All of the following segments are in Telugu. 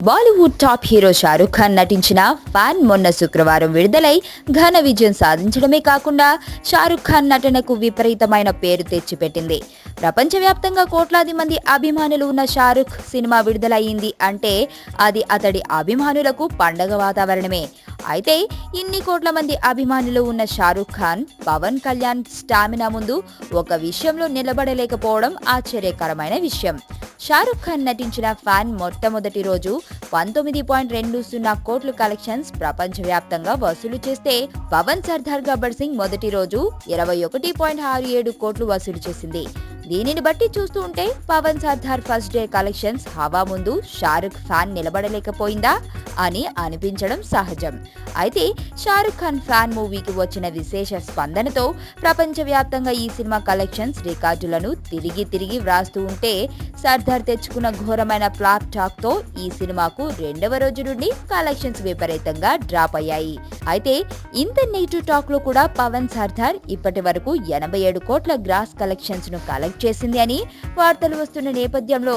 బాలీవుడ్ టాప్ హీరో షారుఖ్ ఖాన్ నటించిన ఫ్యాన్ మొన్న శుక్రవారం విడుదలై ఘన విజయం సాధించడమే కాకుండా షారుఖ్ ఖాన్ నటనకు విపరీతమైన పేరు తెచ్చిపెట్టింది. ప్రపంచవ్యాప్తంగా కోట్లాది మంది అభిమానులు ఉన్న షారుఖ్ సినిమా విడుదలయ్యింది అంటే అది అతడి అభిమానులకు పండగ వాతావరణమే. అయితే ఇన్ని కోట్ల మంది అభిమానులు ఉన్న షారుఖ్ ఖాన్ పవన్ కళ్యాణ్ స్టామినా ముందు ఒక విషయంలో నిలబడలేకపోవడం ఆశ్చర్యకరమైన విషయం. షారుఖ్ ఖాన్ నటించిన ఫ్యాన్ మొట్టమొదటి రోజు 19.20 కోట్లు కలెక్షన్స్ ప్రపంచవ్యాప్తంగా వసూలు చేస్తే, పవన్ సర్దార్ గబ్బర్ సింగ్ మొదటి రోజు 21.67 కోట్లు వసూలు చేసింది. దీనిని బట్టి చూస్తూ ఉంటే Pawan Sardaar first day collections హవా ముందు షారుఖ్ ఫ్యాన్ నిలబడలేకపోయిందా అని అనిపించడం సహజం. అయితే షారుఖ్ ఖాన్ ఫ్యాన్ మూవీకి వచ్చిన విశేష స్పందనతో ప్రపంచవ్యాప్తంగా ఈ సినిమా కలెక్షన్స్ రికార్డులను తిరిగి వ్రాస్తూ ఉంటే, సర్దార్ తెచ్చుకున్న ఘోరమైన ఫ్లాప్ టాక్ తో ఈ సినిమాకు రెండవ రోజు నుండి కలెక్షన్స్ విపరీతంగా డ్రాప్ అయ్యాయి. అయితే ఇంత నెగిటివ్ టాక్ లో కూడా పవన్ సర్దార్ ఇప్పటి వరకు 87 కోట్ల గ్రాస్ కలెక్షన్స్ ను కలెక్ట్ చేసింది అని వార్తలు వస్తున్న నేపథ్యంలో,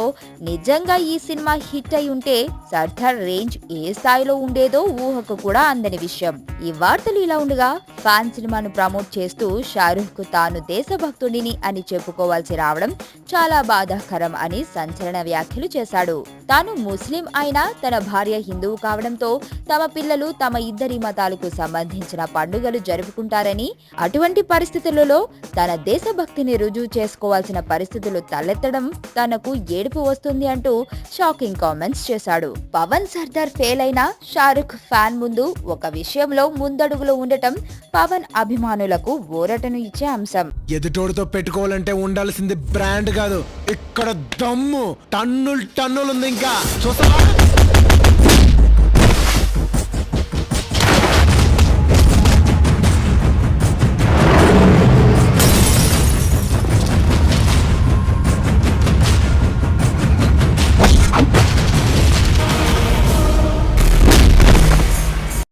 నిజంగా ఈ సినిమా హిట్ అయి ఉంటే సర్దార్ రేంజ్ ఏ స్థాయిలో ఉండేదో ఊహకు కూడా అందని విషయం. ఈ వార్తలు ఇలా ఉండగా, ఫ్యాన్ సినిమాను ప్రమోట్ చేస్తూ షారుఖ్ తాను దేశభక్తుడిని అని చెప్పుకోవాల్సి రావడం చాలా బాధాకరం అని సంచలన వ్యాఖ్యలు చేశాడు. తాను ముస్లిం అయినా తన భార్య హిందువు కావడంతో తమ పిల్లలు తమ ఇద్దరి మతాలకు సంబంధించిన పండుగలు జరుపుకుంటారని, అటువంటి పరిస్థితులలో తన దేశభక్తిని రుజువు చేసుకోవాల్సిన పరిస్థితులు తలెత్తడం తనకు ఏడుపు వస్తుంది అంటూ షాకింగ్ కామెంట్స్ చేశాడు. పవన్ సర్దార్ ఫెయిల్ అయిన షారుఖ్ ఫ్యాన్ ముందు ఒక విషయంలో ముందడుగులో ఉండటం పవన్ అభిమానులకు ఊరటను ఇచ్చే అంశం. ఎదుటోడితో పెట్టుకోవాలంటే ఉండాల్సింది బ్రాండ్ కాదు, ఇక్కడ దమ్ము టన్నులు ఉంది. ఇంకా చూస్తావా?